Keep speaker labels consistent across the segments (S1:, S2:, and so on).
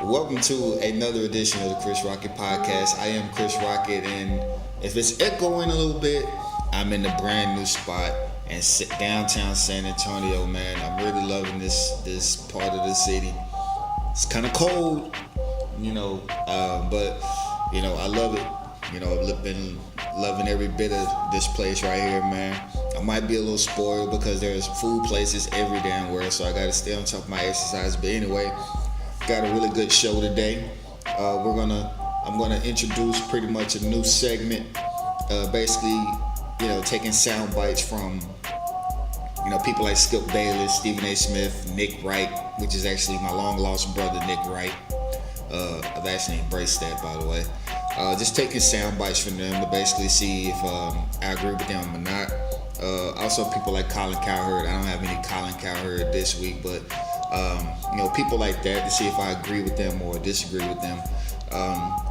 S1: Welcome to another edition of the Chris Rocket Podcast. I am Chris Rocket, and if it's echoing a little bit, I'm in a brand new spot in downtown San Antonio, man. I'm really loving this part of the city. It's kind of cold, but I love it. I've been loving every bit of this place right here, man. I might be a little spoiled because there's food places every damn where, so I gotta stay on top of my exercise. But anyway, got a really good show today. I'm gonna introduce pretty much a new segment, basically, taking sound bites from, people like Skip Bayless, Stephen A. Smith, Nick Wright, which is actually my long lost brother, Nick Wright. I've actually embraced that, by the way. Just taking sound bites from them to basically see if I agree with them or not. Also, people like Colin Cowherd. I don't have any Colin Cowherd this week, but people like that to see if I agree with them or disagree with them.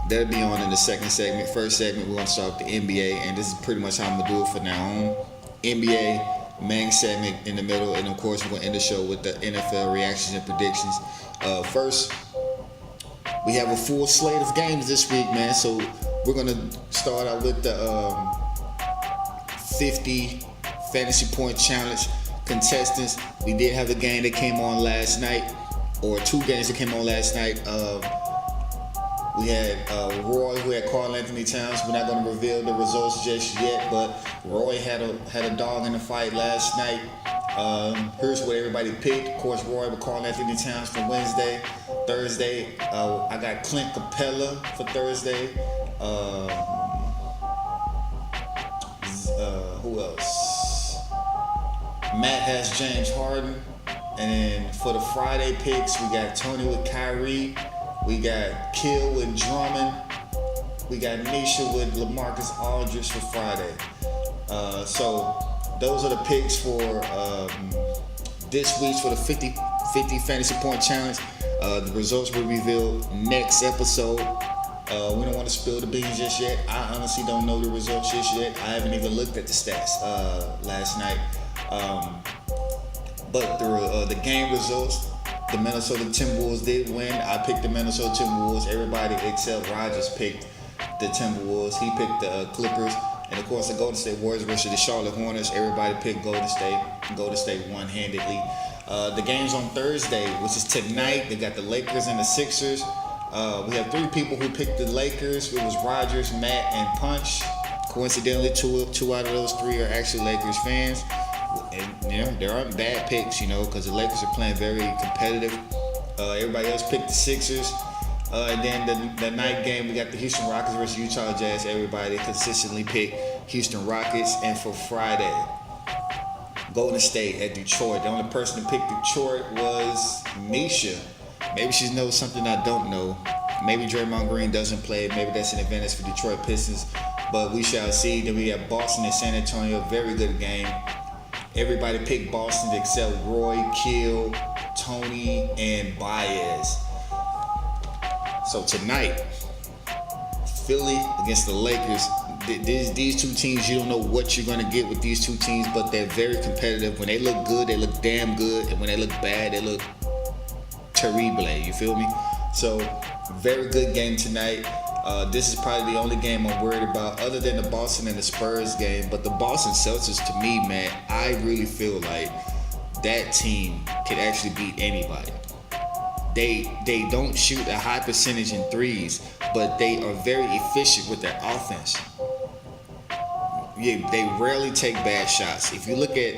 S1: That'll be on in the second segment. First segment, we're going to start with the NBA, and this is pretty much how I'm going to do it from now on. NBA, main segment in the middle, and of course, we're going to end the show with the NFL reactions and predictions. First, we have a full slate of games this week, man, so we're going to start out with the 50 fantasy point challenge contestants. We did have a game that came on last night, or two games that came on last night. We had Roy, who had Karl Anthony Towns. We're not going to reveal the results just yet, but Roy had a dog in the fight last night. Here's what everybody picked. Of course, Roy with Karl Anthony Towns for Wednesday. Thursday, I got Clint Capella for Thursday. Who else? Matt has James Harden. And then for the Friday picks, we got Tony with Kyrie. We got Kill with Drummond. We got Nisha with LaMarcus Aldridge for Friday. So those are the picks for this week's for the 50 Fantasy Point Challenge. The results will be revealed next episode. We don't want to spill the beans just yet. I honestly don't know the results just yet. I haven't even looked at the stats last night. But the game results, the Minnesota Timberwolves did win. I picked the Minnesota Timberwolves. Everybody except Rogers picked the Timberwolves. He picked the Clippers. And of course, the Golden State Warriors versus the Charlotte Hornets. Everybody picked Golden State. Golden State one-handedly. The game's on Thursday, which is tonight. They got the Lakers and the Sixers. We have three people who picked the Lakers. It was Rogers, Matt, and Punch. Coincidentally, two out of those three are actually Lakers fans. And there aren't bad picks, because the Lakers are playing very competitive. Everybody else picked the Sixers. And then the night game, we got the Houston Rockets versus Utah Jazz. Everybody consistently picked Houston Rockets. And for Friday, Golden State at Detroit. The only person to pick Detroit was Nisha. Maybe she knows something I don't know. Maybe Draymond Green doesn't play. Maybe that's an advantage for Detroit Pistons. But we shall see. Then we have Boston and San Antonio. Very good game. Everybody picked Boston except Roy, Kill, Tony, and Baez. So tonight, Philly against the Lakers. These two teams, you don't know what you're going to get with these two teams, but they're very competitive. When they look good, they look damn good. And when they look bad, they look terrible. You feel me? So, very good game tonight. This is probably the only game I'm worried about other than the Boston and the Spurs game. But the Boston Celtics, to me, man, I really feel like that team can actually beat anybody. They don't shoot a high percentage in threes, but they are very efficient with their offense. Yeah, they rarely take bad shots. If you look at,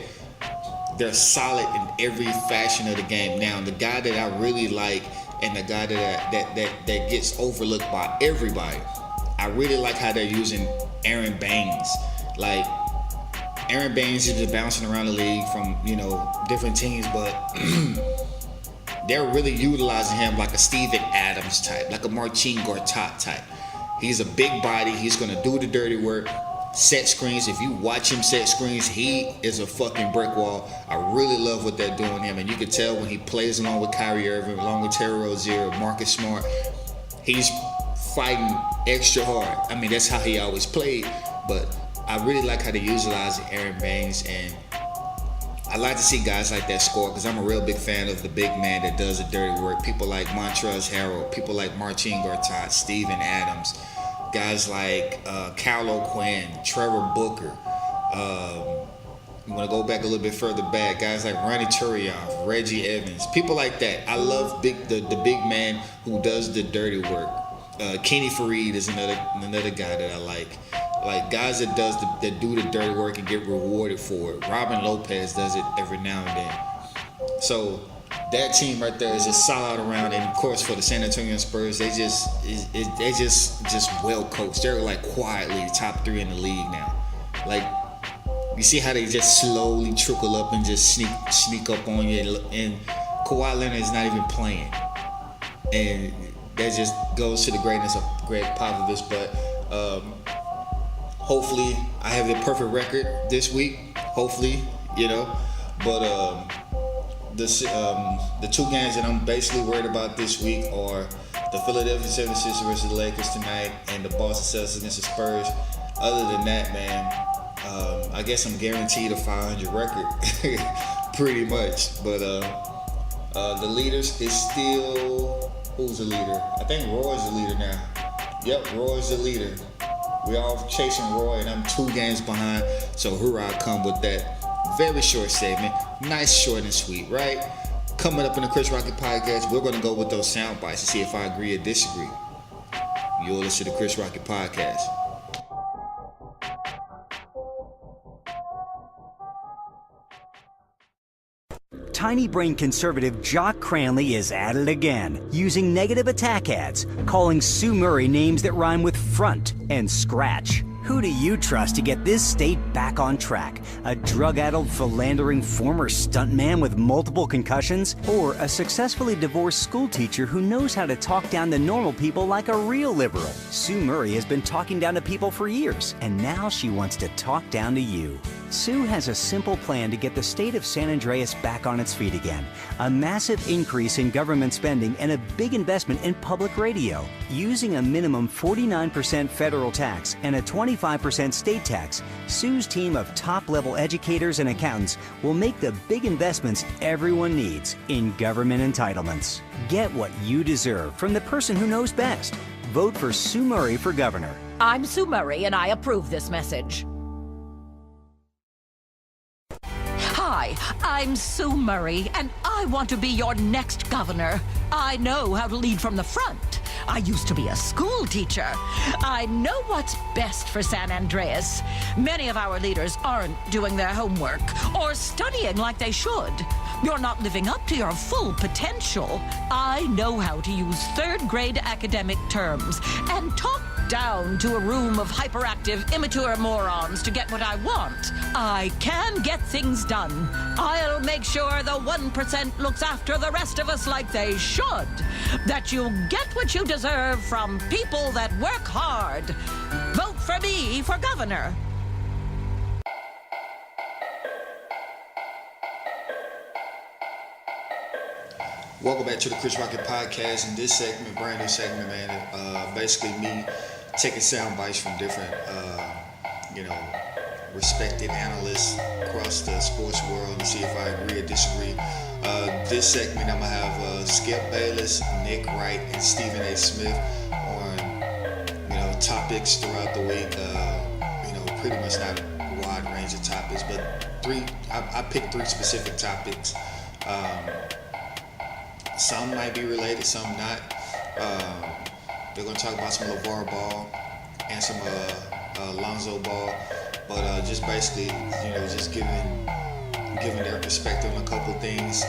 S1: they're solid in every fashion of the game. Now, the guy that I really like and the guy that gets overlooked by everybody, I really like how they're using Aaron Baines. Like, Aaron Baines is just bouncing around the league from, different teams, but they're really utilizing him like a Steven Adams type, like a Marcin Gortat type. He's a big body. He's going to do the dirty work. Set screens. If you watch him set screens, he is a fucking brick wall. I really love what they're doing him, and you can tell when he plays along with Kyrie Irving, along with Terry Rozier, Marcus Smart, he's fighting extra hard. I mean, that's how he always played, but I really like how they utilize Aaron Baines, and I like to see guys like that score because I'm a real big fan of the big man that does the dirty work. People like Montrezl Harrell, people like Marcin Gortat, Steven Adams, guys like Kyle O'Quinn, Trevor Booker. I'm going to go back a little bit further back. Guys like Ronnie Turiaf, Reggie Evans, people like that. I love the big man who does the dirty work. Kenny Fareed is another guy that I like. Like guys that do the dirty work and get rewarded for it. Robin Lopez does it every now and then. So that team right there is just solid around, and of course for the San Antonio Spurs, they just well coached. They're like quietly top 3 in the league now. Like you see how they just slowly trickle up and just sneak up on you, and Kawhi Leonard is not even playing, and that just goes to the greatness of Greg Popovich. But hopefully I have the perfect record this week. Hopefully, But the 2 games that I'm basically worried about this week are the Philadelphia 76ers versus the Lakers tonight and the Boston Celtics against the Spurs. Other than that, man, I guess I'm guaranteed a 500 record, pretty much. But the leaders is still, who's the leader? I think Roy's the leader now. Yep, Roy's the leader. We all chasing Roy, and I'm 2 games behind. So here I come with that very short segment. Nice, short, and sweet, right? Coming up in the Chris Rocket Podcast, we're going to go with those sound bites to see if I agree or disagree. You'll listen to the Chris Rocket Podcast.
S2: Tiny brain conservative Jock Cranley is at it again, using negative attack ads, calling Sue Murray names that rhyme with front and scratch. Who do you trust to get this state back on track? A drug-addled, philandering former stuntman with multiple concussions? Or a successfully divorced schoolteacher who knows how to talk down to normal people like a real liberal? Sue Murray has been talking down to people for years, and now she wants to talk down to you. Sue has a simple plan to get the state of San Andreas back on its feet again. A massive increase in government spending and a big investment in public radio. Using a minimum 49% federal tax and a 25% state tax, Sue's team of top-level educators and accountants will make the big investments everyone needs in government entitlements. Get what you deserve from the person who knows best. Vote for Sue Murray for governor.
S3: I'm Sue Murray, and I approve this message. Hi, I'm Sue Murray, and I want to be your next governor. I know how to lead from the front. I used to be a school teacher. I know what's best for San Andreas. Many of our leaders aren't doing their homework or studying like they should. You're not living up to your full potential. I know how to use third-grade academic terms and talk down to a room of hyperactive, immature morons to get what I want. I can get things done. I'll make sure the 1% looks after the rest of us like they should. That you get what you deserve from people that work hard. Vote for me for governor.
S1: Welcome back to the Chris Rocket Podcast. In this segment, brand new segment, man, basically me taking sound bites from different, respected analysts across the sports world and see if I agree or disagree. This segment, I'm going to have Skip Bayless, Nick Wright, and Stephen A. Smith on, topics throughout the week. Pretty much not a wide range of topics, but I picked 3 specific topics. Some might be related, some not. They're going to talk about some LeVar Ball and some Lonzo Ball, but just basically, just giving their perspective on a couple things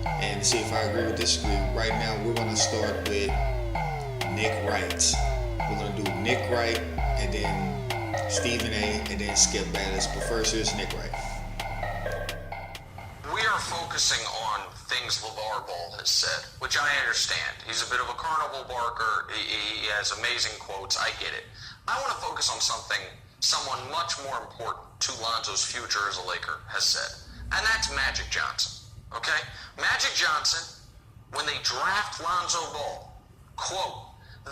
S1: and see if I agree or disagree. Right now, we're going to start with Nick Wright. We're going to do Nick Wright and then Stephen A. and then Skip Bayless. But first, here's Nick Wright.
S4: We are focusing on things LeVar Ball has said, which I understand. He's a bit of a carnival barker. He has amazing quotes. I get it. I want to focus on someone much more important to Lonzo's future as a Laker has said, and that's Magic Johnson. Okay? Magic Johnson, when they draft Lonzo Ball, quote,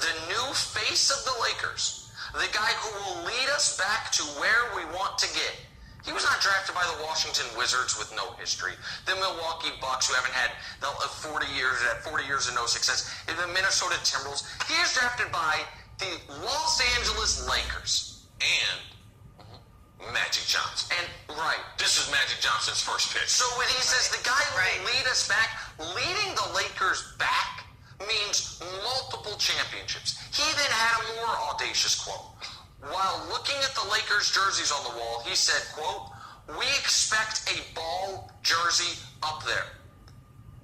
S4: the new face of the Lakers, the guy who will lead us back to where we want to get. He was not drafted by the Washington Wizards with no history. The Milwaukee Bucks, who haven't had 40 years of no success. The Minnesota Timberwolves. He is drafted by the Los Angeles Lakers. And Magic Johnson. And, right. This is Magic Johnson's first pick. So when he says the guy who will lead us back, leading the Lakers back means multiple championships. He then had a more audacious quote. While looking at the Lakers jerseys on the wall, he said, quote, "We expect a ball jersey up there."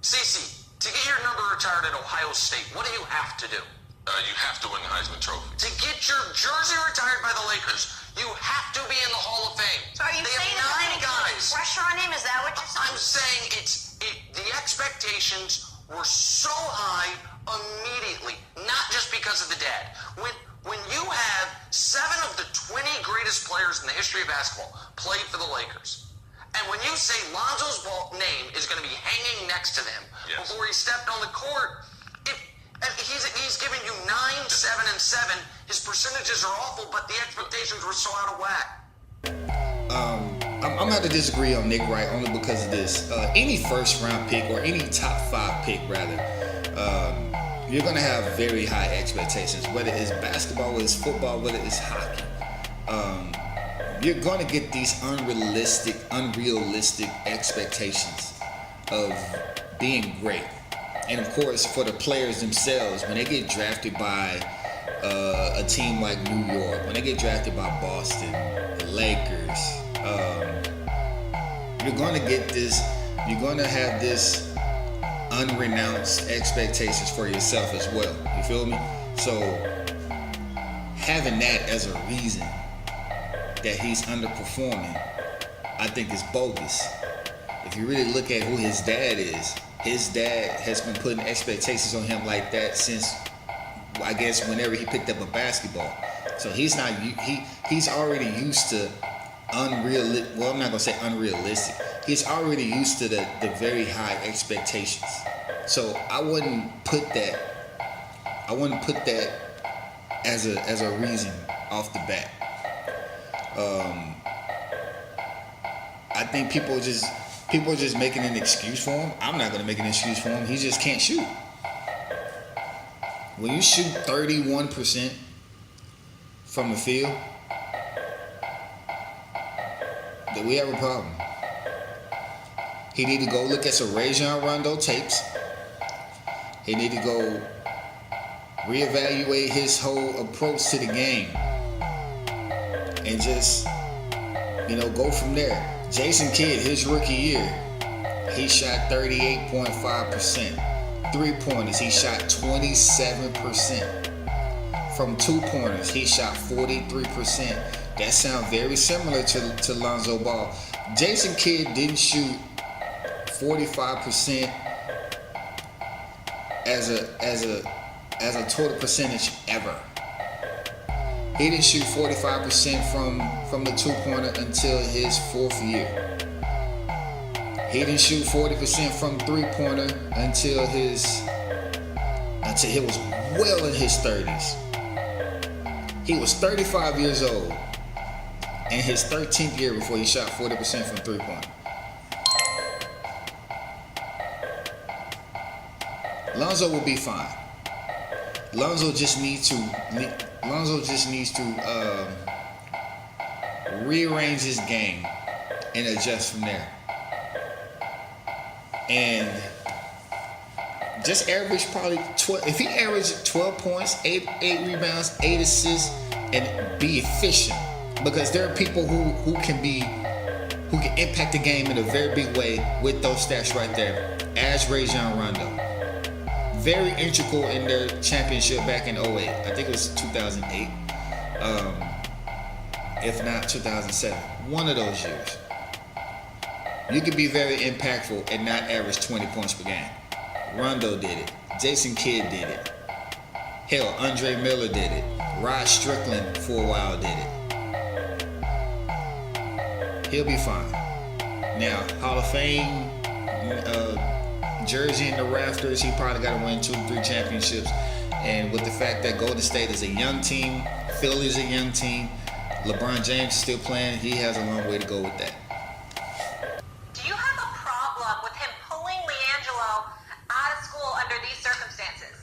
S4: CC, to get your number retired at Ohio State, what do you have to do? You have to win the Heisman Trophy. To get your jersey retired by the Lakers, you have to be in the Hall of Fame.
S5: So are you saying
S4: have 9 guys.
S5: Pressure on him? Is that what you're saying?
S4: I'm saying the expectations were so high immediately, not just because of the dad. When you have 7 of the 20 greatest players in the history of basketball played for the Lakers, and when you say Lonzo's name is going to be hanging next to them before he stepped on the court, he's giving you 9, 7, and 7. His percentages are awful, but the expectations were so out of whack.
S1: I'm going to have to disagree on Nick Wright only because of this. Any first round pick or any top 5 pick rather, you're going to have very high expectations, whether it's basketball, whether it's football, whether it's hockey. You're going to get these unrealistic expectations of being great. And of course, for the players themselves, when they get drafted by a team like New York, when they get drafted by Boston, the Lakers, you're going to have this unrenounced expectations for yourself as well. You feel me? So having that as a reason that he's underperforming, I think is bogus. If you really look at who his dad is, his dad has been putting expectations on him like that since, I guess, whenever he picked up a basketball. So he's already used to unrealistic. Well, I'm not gonna say unrealistic. He's already used to the very high expectations. So I wouldn't put that as a reason off the bat. I think people are just making an excuse for him. I'm not gonna make an excuse for him. He just can't shoot. When you shoot 31% from the field, then we have a problem. He need to go look at some Rajon Rondo tapes. He need to go reevaluate his whole approach to the game and just, go from there. Jason Kidd, his rookie year, he shot 38.5%. 3-pointers, he shot 27%. From 2-pointers, he shot 43%. That sounds very similar to Lonzo Ball. Jason Kidd didn't shoot 45% as a total percentage ever. He didn't shoot 45% from the 2-pointer until his 4th year. He didn't shoot 40% from 3-pointer until he was well in his 30s. He was 35 years old in his 13th year before he shot 40% from 3-pointer. Lonzo will be fine. Lonzo just needs to rearrange his game and adjust from there. And just average probably 12. If he averaged 12 points, 8 rebounds, 8 assists, and be efficient, because there are people who can impact the game in a very big way with those stats right there, as Rajon Rondo. Very integral in their championship back in 08. I think it was 2008. If not 2007. One of those years. You could be very impactful and not average 20 points per game. Rondo did it. Jason Kidd did it. Hell, Andre Miller did it. Rod Strickland for a while did it. He'll be fine. Now, Hall of Fame, jersey in the rafters, he probably got to win 2-3 championships. And with the fact that Golden State is a young team, Philly's a young team, LeBron James is still playing, he has a long way to go with that.
S5: Do you have a problem with him pulling LiAngelo out of school under these circumstances?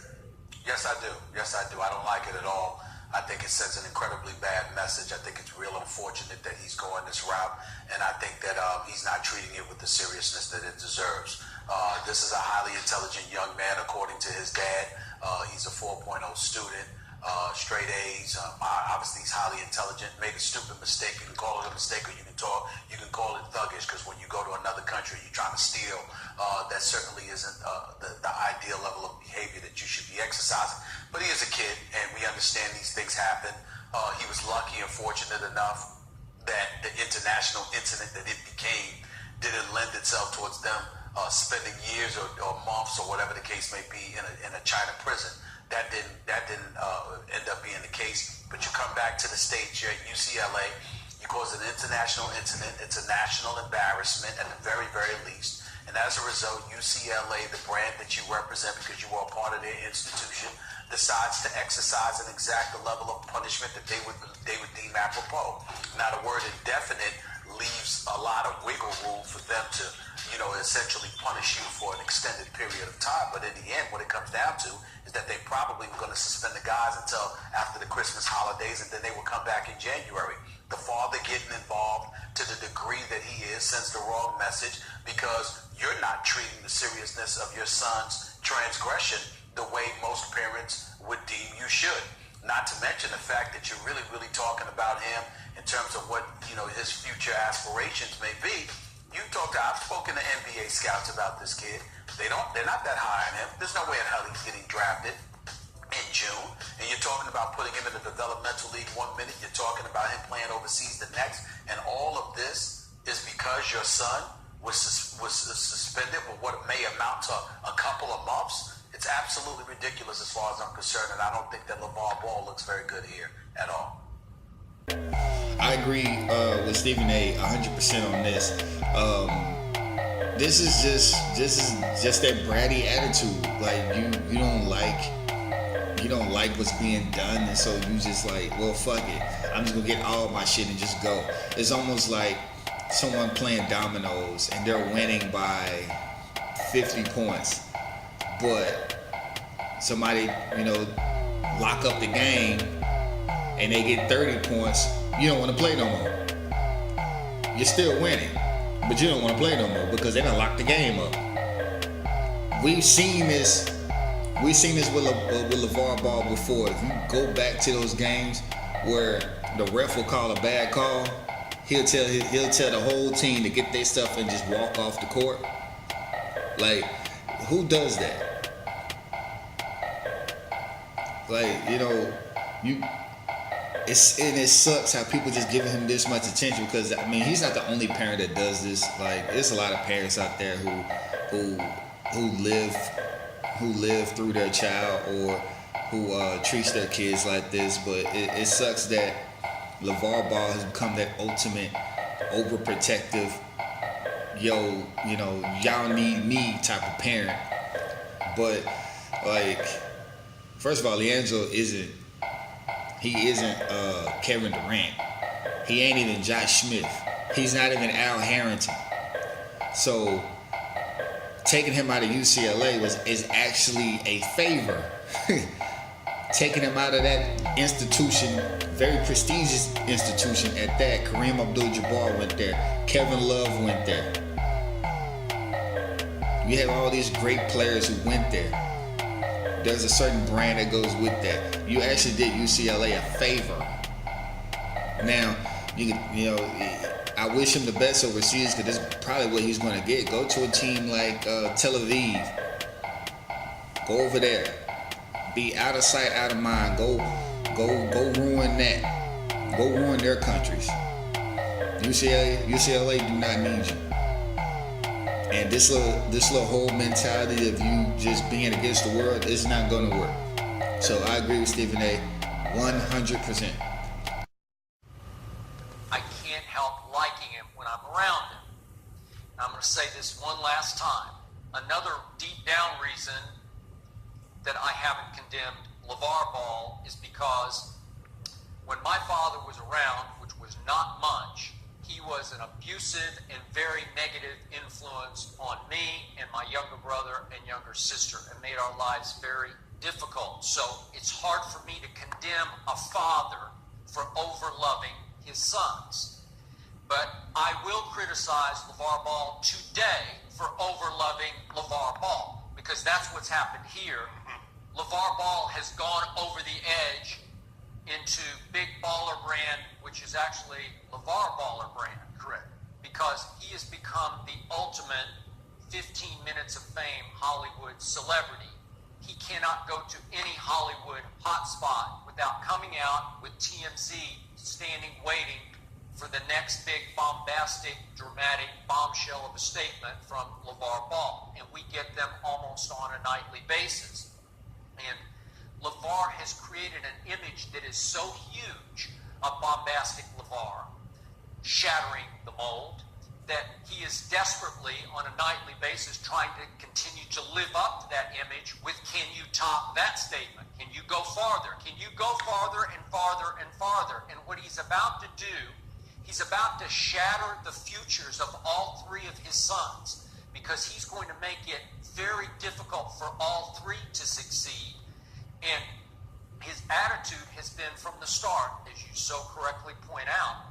S6: Yes, I do. Yes, I do. I don't like it at all. I think it sends an incredibly bad message. I think it's real unfortunate that he's going this route, and I think that he's not treating it with the seriousness that it deserves. This is a highly intelligent young man, according to his dad. He's a 4.0 student, straight A's. Obviously, he's highly intelligent. Made a stupid mistake. You can call it a mistake, or you can call it thuggish, because when you go to another country, you're trying to steal. That certainly isn't the ideal level of behavior that you should be exercising. But he is a kid, and we understand these things happen. He was lucky and fortunate enough that the international incident that it became didn't lend itself towards them spending years or months or whatever the case may be in a China prison. That didn't end up being the case. But you come back to the States, you're at UCLA, you cause an international incident. It's a national embarrassment at the very, very least. And as a result, UCLA, the brand that you represent because you are a part of their institution, decides to exercise and exact the level of punishment that they would deem apropos. Now, the word indefinite leaves a lot of wiggle room for them to, essentially punish you for an extended period of time. But in the end, what it comes down to is that they probably were going to suspend the guys until after the Christmas holidays, and then they will come back in January. The father getting involved to the degree that he is sends the wrong message, because you're not treating the seriousness of your son's transgression the way most parents would deem you should. Not to mention the fact that you're really, really talking about him in terms of what, his future aspirations may be. I've spoken to NBA scouts about this kid. They're not that high on him. There's no way in hell he's getting drafted in June. And you're talking about putting him in the developmental league 1 minute. You're talking about him playing overseas the next. And all of this is because your son was suspended for what may amount to a couple of months. It's absolutely ridiculous as far as I'm concerned, and I don't think that LeVar Ball looks very good here at all.
S1: I agree with Stephen A 100% on this. This is just that bratty attitude. Like you don't like what's being done, and so you just like, well, fuck it. I'm just gonna get all my shit and just go. It's almost like someone playing dominoes and they're winning by 50 points, but somebody, lock up the game and they get 30 points. You don't want to play no more. You're still winning, but you don't want to play no more because they done locked the game up. We've seen this with LeVar Ball before. If you go back to those games where the ref will call a bad call, he'll tell the whole team to get their stuff and just walk off the court. Like, who does that? It sucks how people just giving him this much attention, because he's not the only parent that does this. Like, there's a lot of parents out there who live through their child, or who treats their kids like this. But it sucks that LeVar Ball has become that ultimate overprotective, y'all need me type of parent. But first of all, LiAngelo isn't Kevin Durant. He ain't even Josh Smith. He's not even Al Harrington. So taking him out of UCLA is actually a favor. Taking him out of that institution, very prestigious institution at that. Kareem Abdul-Jabbar went there. Kevin Love went there. You have all these great players who went there. There's a certain brand that goes with that. You actually did UCLA a favor. Now, I wish him the best overseas, because this is probably what he's going to get. Go to a team like Tel Aviv. Go over there. Be out of sight, out of mind. Go ruin that. Go ruin their countries. UCLA do not need you. And this little whole mentality of you just being against the world is not going to work. So I agree with Stephen A 100%.
S7: I can't help liking him when I'm around him. And I'm going to say this one last time. Another deep down reason that I haven't condemned LeVar Ball is because when my father was around, which was not much, he was an abusive and very negative influence on me and my younger brother and younger sister, and made our lives very difficult. So it's hard for me to condemn a father for overloving his sons. But I will criticize LeVar Ball today for overloving LeVar Ball, because that's what's happened here. LeVar Ball has gone over the edge into Big Baller Brand, which is actually LeVar Baller Brand. Correct. Because he has become the ultimate 15 minutes of fame Hollywood celebrity. He cannot go to any Hollywood hotspot without coming out with TMZ standing waiting for the next big bombastic, dramatic bombshell of a statement from LeVar Ball. And we get them almost on a nightly basis. And LeVar has created an image that is so huge of bombastic LeVar, shattering the mold, that he is desperately on a nightly basis trying to continue to live up to that image with, can you top that statement? Can you go farther? Can you go farther and farther and farther? And what he's about to do, he's about to shatter the futures of all three of his sons, because he's going to make it very difficult for all three to succeed. And his attitude has been from the start, as you so correctly point out,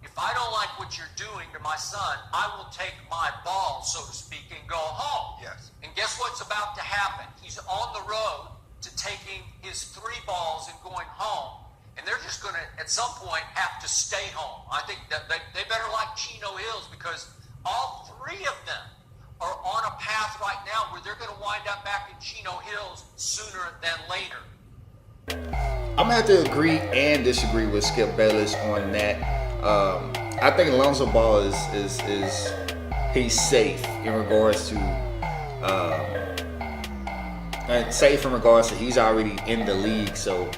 S7: if I don't like what you're doing to my son, I will take my ball, so to speak, and go home.
S6: Yes.
S7: And guess what's about to happen? He's on the road to taking his 3 balls and going home. And they're just going to, at some point, have to stay home. I think that they better like Chino Hills, because all 3 of them are on a path right now where they're going to wind up back in Chino Hills sooner than later.
S1: I'm gonna have to agree and disagree with Skip Bayless on that. I think Alonzo Ball is he's safe in regards to safe in regards to he's already in the league, so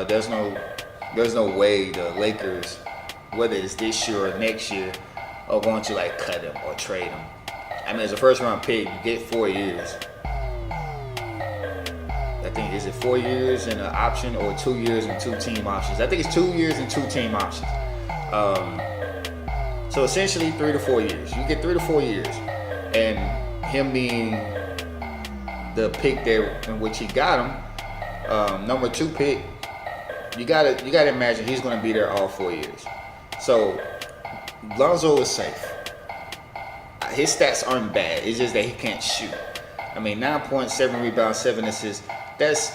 S1: there's no way the Lakers, whether it's this year or next year, are going to like cut him or trade him. I mean, as a first round pick, you get 4 years. I think, is it 4 years and an option, or 2 years and 2 team options? I think it's 2 years and 2 team options. So essentially 3 to 4 years. You get 3 to 4 years, and him being the pick there in which he got him, number 2 pick, you gotta imagine he's gonna be there all 4 years. So Lonzo is safe. His stats aren't bad. It's just that he can't shoot. I mean, 9 points, 7 rebounds, 7 assists. That's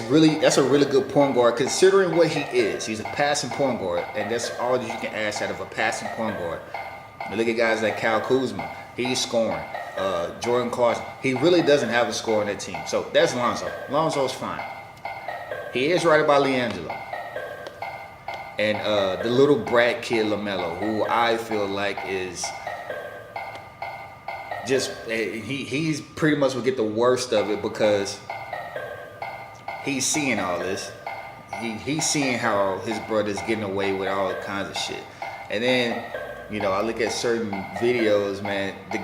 S1: a really good point guard, considering what he is. He's a passing point guard, and that's all that you can ask out of a passing point guard. You look at guys like Kyle Kuzma. He's scoring. Jordan Clarkson. He really doesn't have a score on that team. So that's Lonzo. Lonzo's fine. He is right about LiAngelo. And the little brat kid LaMelo, who I feel like is just, he's pretty much will get the worst of it, because he's seeing all this. He's seeing how his brother's getting away with all kinds of shit. And then, you know, I look at certain videos, man, the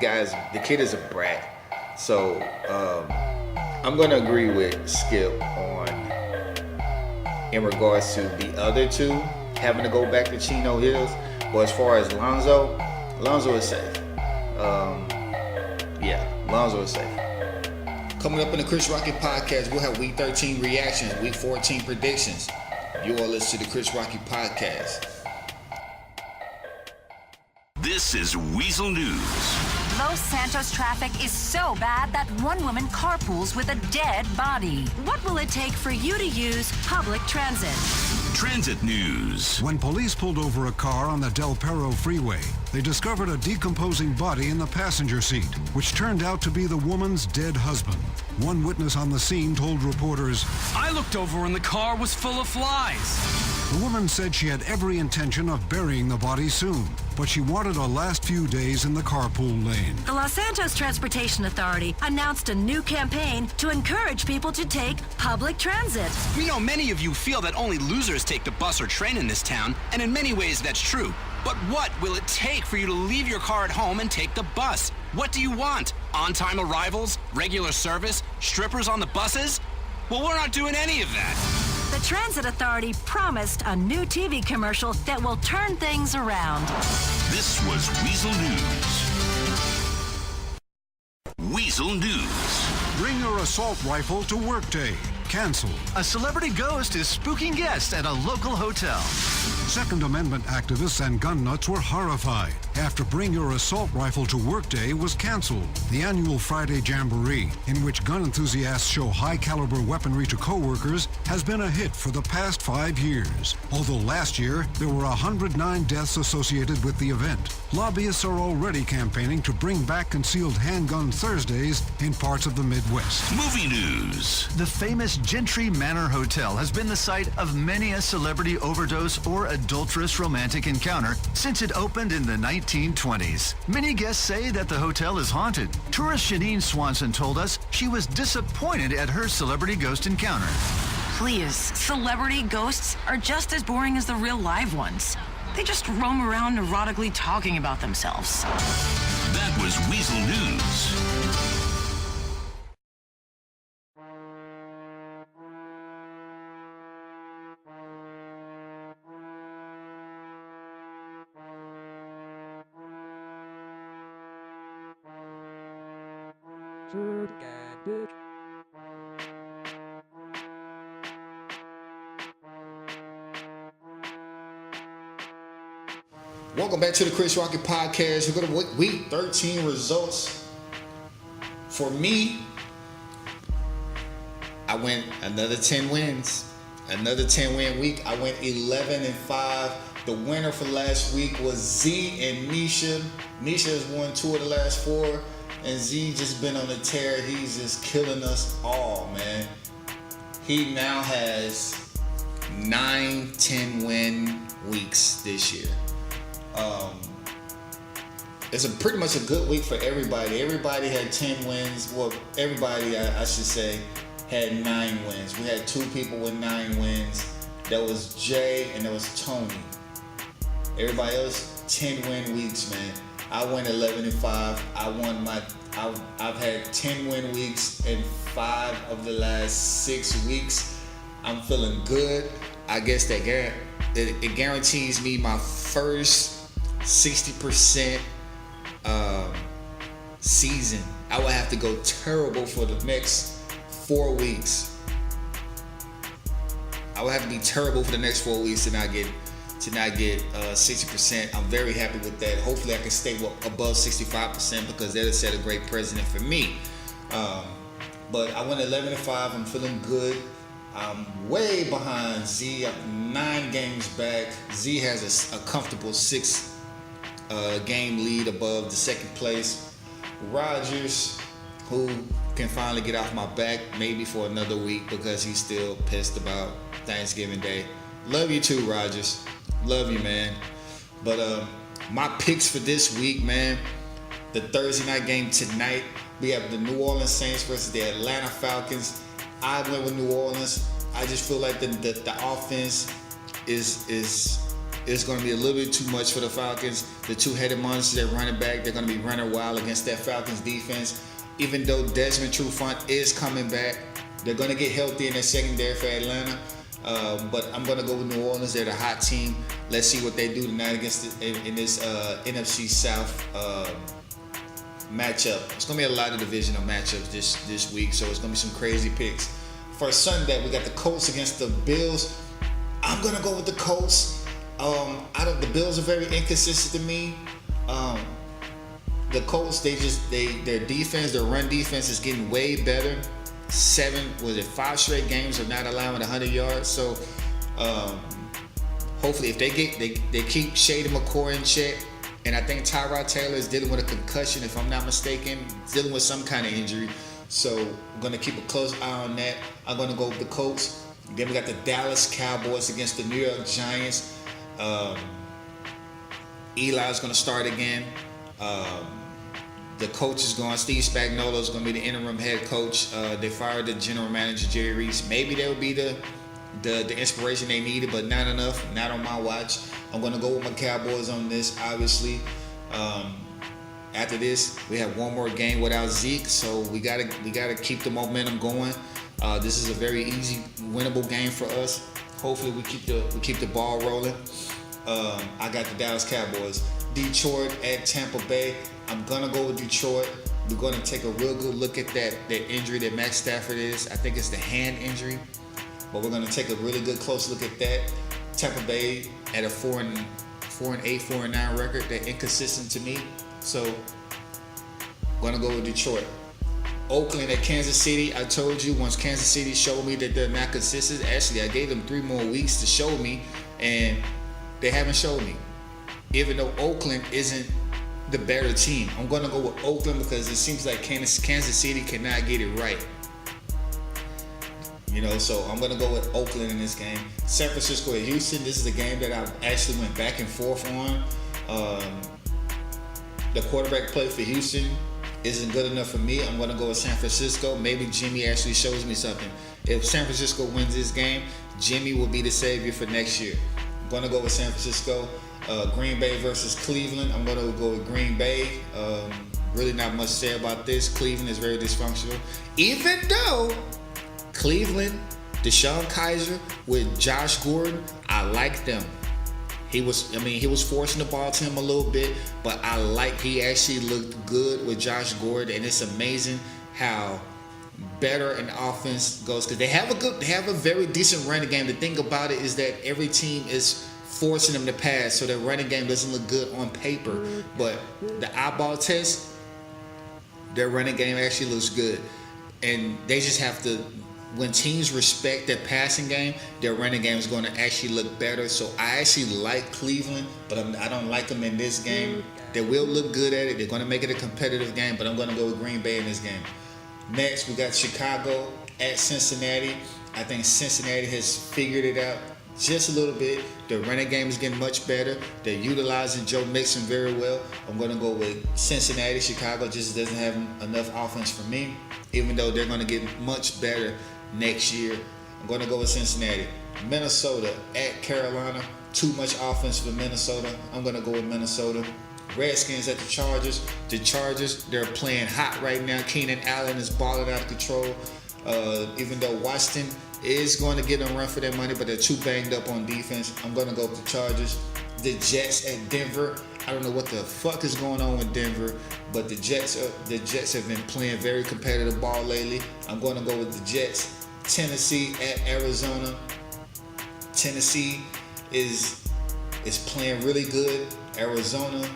S1: kid is a brat. So I'm gonna agree with Skip in regards to the other 2 having to go back to Chino Hills. But as far as Lonzo is safe. Lonzo is safe. Coming up in the Chris Rocky podcast, we'll have Week 13 reactions, Week 14 predictions. You all listen to the Chris Rocky podcast.
S8: This is Weasel News.
S9: Los Santos traffic is so bad that one woman carpools with a dead body. What will it take for you to use public transit?
S8: Transit news.
S10: When police pulled over a car on the Del Perro freeway, they discovered a decomposing body in the passenger seat, which turned out to be the woman's dead husband. One witness on the scene told reporters,
S11: "I looked over and the car was full of flies."
S10: The woman said she had every intention of burying the body soon, but she wanted a last few days in the carpool lane.
S9: The Los Santos Transportation Authority announced a new campaign to encourage people to take public transit.
S11: We know many of you feel that only losers take the bus or train in this town, and in many ways that's true. But what will it take for you to leave your car at home and take the bus? What do you want? On-time arrivals? Regular service? Strippers on the buses? Well, we're not doing any of that.
S9: The Transit Authority promised a new TV commercial that will turn things around.
S8: This was Weasel News. Weasel News.
S10: Bring your assault rifle to work day. Canceled.
S12: A celebrity ghost is spooking guests at a local hotel.
S10: Second Amendment activists and gun nuts were horrified after Bring Your Assault Rifle to Work Day was canceled. The annual Friday Jamboree, in which gun enthusiasts show high-caliber weaponry to coworkers, has been a hit for the past 5 years. Although last year, there were 109 deaths associated with the event. Lobbyists are already campaigning to bring back concealed handgun Thursdays in parts of the Midwest.
S8: Movie news.
S12: The famous Gentry Manor Hotel has been the site of many a celebrity overdose or adulterous romantic encounter since it opened in the 1920s. Many guests say that the hotel is haunted. Tourist Janine Swanson told us she was disappointed at her celebrity ghost encounter.
S13: Please, celebrity ghosts are just as boring as the real live ones. They just roam around erotically talking about themselves.
S8: That was Weasel News.
S1: Welcome back to the Chris Rocket Podcast. We're going to week 13 results. For me, I went another 10 wins. Another 10-win week. I went 11-5. The winner for last week was Z and Nisha. Nisha has won 2 of the last 4. And Z just been on a tear. He's just killing us all, man. He now has 9 10-win weeks this year. It's pretty much a good week for everybody. Everybody had 10 wins. Well, everybody, I should say, had 9 wins. We had 2 people with 9 wins. That was Jay and that was Tony. Everybody else, 10-win weeks, man. I went 11-5. I've had 10-win weeks in 5 of the last 6 weeks. I'm feeling good. I guess that it guarantees me my first 60% season. I would have to go terrible for the next 4 weeks. I would have to be terrible for the next 4 weeks to not get 60%. I'm very happy with that. Hopefully I can stay above 65% because that'll set a great precedent for me. But I went 11-5. I'm feeling good. I'm way behind Z. I'm 9 games back. Z has a comfortable 6 game lead above the second place. Rogers, who can finally get off my back maybe for another week because he's still pissed about Thanksgiving Day. Love you too, Rogers. Love you, man. But my picks for this week, man, the Thursday night game tonight, we have the New Orleans Saints versus the Atlanta Falcons. I went with New Orleans. I just feel like the offense is going to be a little bit too much for the Falcons. The two-headed monsters at running back, they're going to be running wild against that Falcons defense. Even though Desmond Trufant is coming back, they're going to get healthy in their secondary for Atlanta. But I'm going to go with New Orleans. They're the hot team. Let's see what they do tonight against in this NFC South matchup. It's going to be a lot of divisional matchups this week, so it's going to be some crazy picks. For Sunday, we got the Colts against the Bills. I'm going to go with the Colts. The Bills are very inconsistent to me. The Colts, their defense, their run defense is getting way better. 5 straight games of not allowing 100 yards. So hopefully, if they keep Shady McCoy in check, and I think Tyrod Taylor is dealing with a concussion, if I'm not mistaken, dealing with some kind of injury. So I'm gonna keep a close eye on that. I'm gonna go with the Colts. Then we got the Dallas Cowboys against the New York Giants. Eli's gonna start again. The coach is gone. Steve Spagnuolo is going to be the interim head coach. They fired the general manager, Jerry Reese. Maybe that would be the inspiration they needed, but not enough. Not on my watch. I'm going to go with my Cowboys on this, obviously. After this, we have one more game without Zeke, so we gotta keep the momentum going. This is a very easy, winnable game for us. Hopefully, we keep the ball rolling. I got the Dallas Cowboys. Detroit at Tampa Bay. I'm gonna go with Detroit. We're gonna take a real good look at that injury that Matt Stafford is. I think it's the hand injury, but we're gonna take a really good close look at that. Tampa Bay at a 4-8, 4-9 record. They're inconsistent to me, so I'm gonna go with Detroit. Oakland at Kansas City. I told you once Kansas City showed me that they're not consistent. Actually, I gave them 3 more weeks to show me, and they haven't showed me. Even though Oakland isn't the better team, I'm going to go with Oakland because it seems like Kansas City cannot get it right. So I'm going to go with Oakland in this game. San Francisco at Houston. This is a game that I actually went back and forth on. The quarterback play for Houston isn't good enough for me. I'm going to go with San Francisco. Maybe Jimmy actually shows me something. If San Francisco wins this game, Jimmy will be the savior for next year. I'm going to go with San Francisco. Green Bay versus Cleveland. I'm going to go with Green Bay. Really not much to say about this. Cleveland is very dysfunctional. Even though Cleveland, Deshaun Kaiser with Josh Gordon, I like them. He was forcing the ball to him a little bit, but he actually looked good with Josh Gordon, and it's amazing how better an offense goes because they have a very decent running game. The thing about it is that every team is forcing them to pass, so their running game doesn't look good on paper. But the eyeball test, their running game actually looks good, and they just have to. When teams respect their passing game, their running game is going to actually look better. So I actually like Cleveland, but I don't like them in this game. They will look good at it. They're going to make it a competitive game, but I'm going to go with Green Bay in this game. Next, we got Chicago at Cincinnati. I think Cincinnati has figured it out just a little bit. The running game is getting much better. They're utilizing Joe Mixon very well. I'm going to go with Cincinnati. Chicago just doesn't have enough offense for me, even though they're going to get much better next year. I'm going to go with Cincinnati. Minnesota at Carolina. Too much offense for Minnesota. I'm going to go with Minnesota. Redskins at the Chargers. The Chargers, they're playing hot right now. Keenan Allen is balling out of control. Even though Washington is going to get a run for their money, but they're too banged up on defense. I'm going to go with the Chargers. The Jets at Denver. I don't know what the fuck is going on with Denver, but the Jets have been playing very competitive ball lately. I'm going to go with the Jets. Tennessee at Arizona. Tennessee is playing really good. Arizona,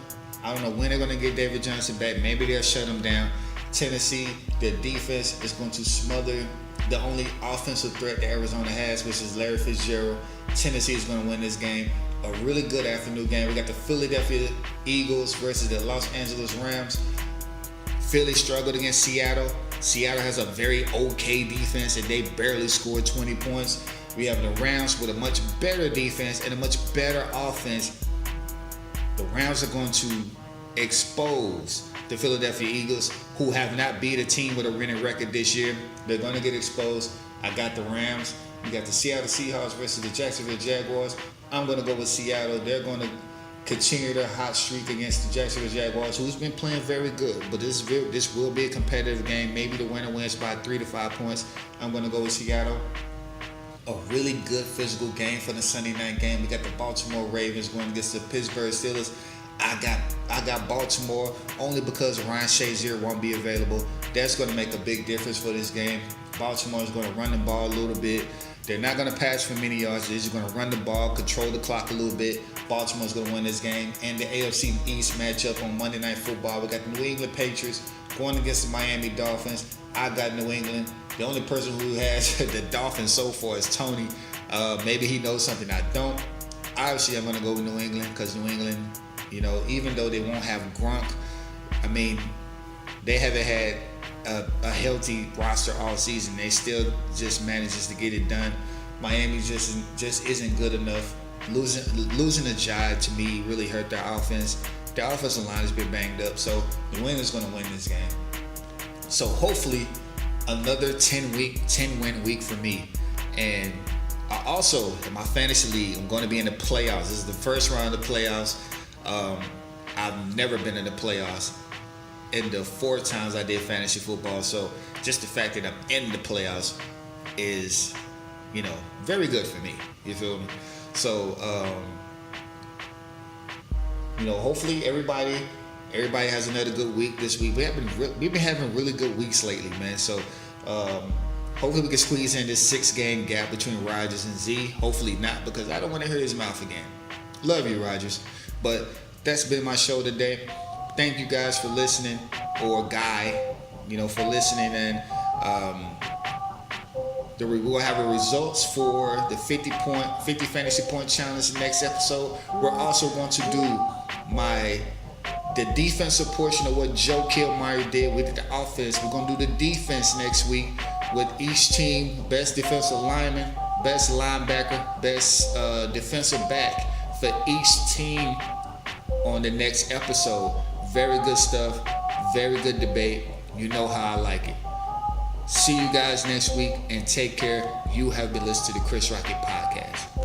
S1: I don't know when they're going to get David Johnson back. Maybe they'll shut him down. Tennessee, their defense is going to smother the only offensive threat that Arizona has, which is Larry Fitzgerald. Tennessee is going to win this game. A really good afternoon game. We got the Philadelphia Eagles versus the Los Angeles Rams. Philly struggled against Seattle. Seattle has a very okay defense, and they barely scored 20 points. We have the Rams with a much better defense and a much better offense. The Rams are going to expose the Philadelphia Eagles, who have not beat a team with a winning record this year. They're going to get exposed. I got the Rams. We got the Seattle Seahawks versus the Jacksonville Jaguars. I'm going to go with Seattle. They're going to continue their hot streak against the Jacksonville Jaguars, who's been playing very good. But this will be a competitive game. Maybe the winner wins by 3 to 5 points. I'm going to go with Seattle. A really good physical game for the Sunday night game. We got the Baltimore Ravens going against the Pittsburgh Steelers. I got Baltimore only because Ryan Shazier won't be available. That's going to make a big difference for this game. Baltimore is going to run the ball a little bit. They're not going to pass for many yards. They're just going to run the ball, control the clock a little bit. Baltimore's going to win this game. And the AFC East matchup on Monday Night Football. We got the New England Patriots going against the Miami Dolphins. I got New England. The only person who has the Dolphins so far is Tony. Maybe he knows something I don't. Obviously, I'm going to go with New England because New England, even though they won't have Gronk, they haven't had a healthy roster all season. They still just manages to get it done. Miami just isn't good enough. Losing a Jai to me really hurt their offense. Their offensive line has been banged up, so New England's going to win this game. So hopefully another 10-win week for me. And also in my fantasy league, I'm going to be in the playoffs. This is the first round of the playoffs. I've never been in the playoffs in the 4 times I did fantasy football. So just the fact that I'm in the playoffs is, very good for me. You feel me? So, hopefully everybody has another good week this week. We've been having really good weeks lately, man. So, hopefully we can squeeze in this 6-game gap between Rogers and Z. Hopefully not, because I don't want to hear his mouth again. Love you, Rogers. But that's been my show today. Thank you guys for listening, or Guy, for listening. And we will have the results for the 50 fantasy point challenge next episode. We're also going to do the defensive portion of what Joe Kilmeyer did. We did the offense. We're going to do the defense next week with each team, best defensive lineman, best linebacker, best defensive back for each team on the next episode. Very good stuff. Very good debate. You know how I like it. See you guys next week, and take care. You have been listening to the Chris Rocket Podcast.